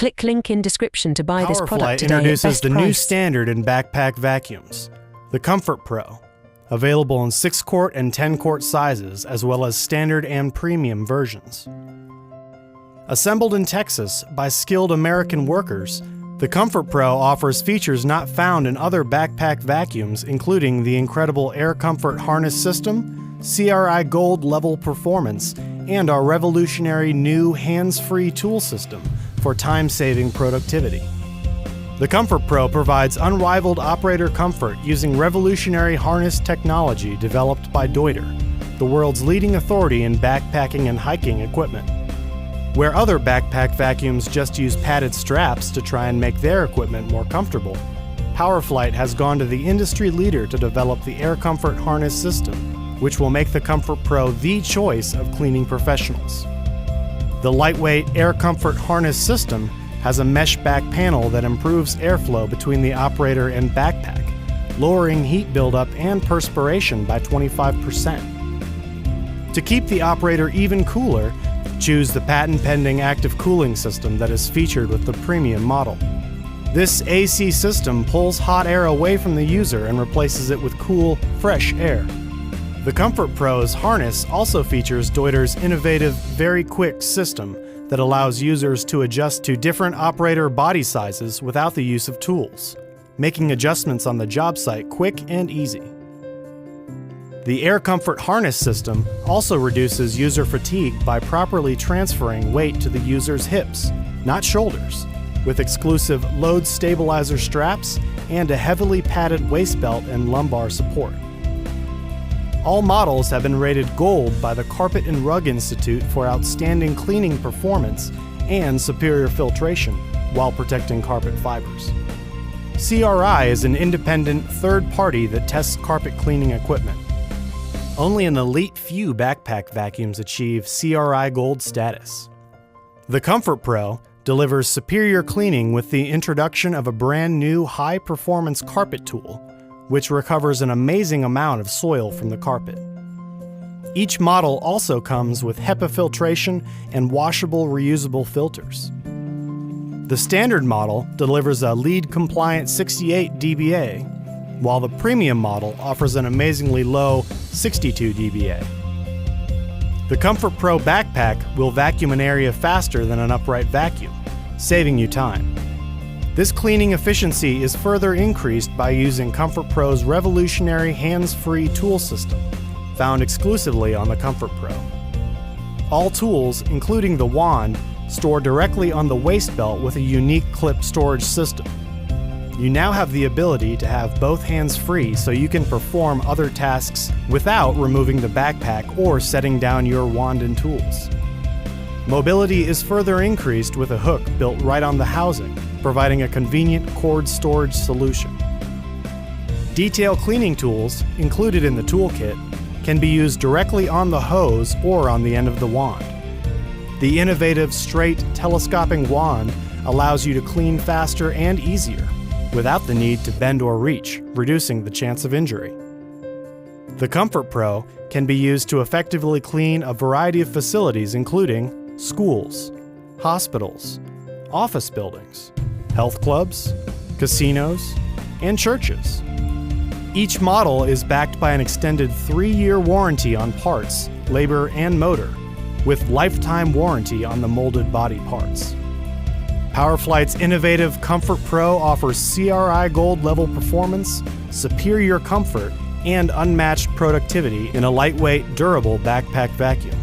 Click link in description to buy this product Powr-Flite today introduces at best the new price. standard in backpack vacuums, the Comfort Pro, available in 6-quart and 10-quart sizes, as well as standard and premium versions. Assembled in Texas by skilled American workers, the Comfort Pro offers features not found in other backpack vacuums, including the incredible Air Comfort Harness System, CRI Gold level performance, and our revolutionary new hands-free tool system for time-saving productivity. The Comfort Pro provides unrivaled operator comfort using revolutionary harness technology developed by Deuter, the world's leading authority in backpacking and hiking equipment. Where other backpack vacuums just use padded straps to try and make their equipment more comfortable, Powr-Flite has gone to the industry leader to develop the Air Comfort Harness System, which will make the Comfort Pro the choice of cleaning professionals. The lightweight Air Comfort Harness System has a mesh back panel that improves airflow between the operator and backpack, lowering heat buildup and perspiration by 25%. To keep the operator even cooler, choose the patent-pending active cooling system that is featured with the premium model. This AC system pulls hot air away from the user and replaces it with cool, fresh air. The Comfort Pro's harness also features Deuter's innovative Very Quick system that allows users to adjust to different operator body sizes without the use of tools, making adjustments on the job site quick and easy. The Air Comfort Harness System also reduces user fatigue by properly transferring weight to the user's hips, not shoulders, with exclusive load stabilizer straps and a heavily padded waist belt and lumbar support. All models have been rated gold by the Carpet and Rug Institute for outstanding cleaning performance and superior filtration while protecting carpet fibers. CRI is an independent third party that tests carpet cleaning equipment. Only an elite few backpack vacuums achieve CRI Gold status. The Comfort Pro delivers superior cleaning with the introduction of a brand new high-performance carpet tool, which recovers an amazing amount of soil from the carpet. Each model also comes with HEPA filtration and washable reusable filters. The standard model delivers a LEED-compliant 68 dBA, while the premium model offers an amazingly low 62 dBA. The Comfort Pro backpack will vacuum an area faster than an upright vacuum, saving you time. This cleaning efficiency is further increased by using Comfort Pro's revolutionary hands-free tool system, found exclusively on the Comfort Pro. All tools, including the wand, store directly on the waist belt with a unique clip storage system. You now have the ability to have both hands free so you can perform other tasks without removing the backpack or setting down your wand and tools. Mobility is further increased with a hook built right on the housing, providing a convenient cord storage solution. Detail cleaning tools, included in the toolkit, can be used directly on the hose or on the end of the wand. The innovative straight telescoping wand allows you to clean faster and easier, without the need to bend or reach, reducing the chance of injury. The Comfort Pro can be used to effectively clean a variety of facilities including schools, hospitals, office buildings, health clubs, casinos, and churches. Each model is backed by an extended 3-year warranty on parts, labor, and motor, with lifetime warranty on the molded body parts. Powr-Flite's innovative Comfort Pro offers CRI Gold level performance, superior comfort, and unmatched productivity in a lightweight, durable backpack vacuum.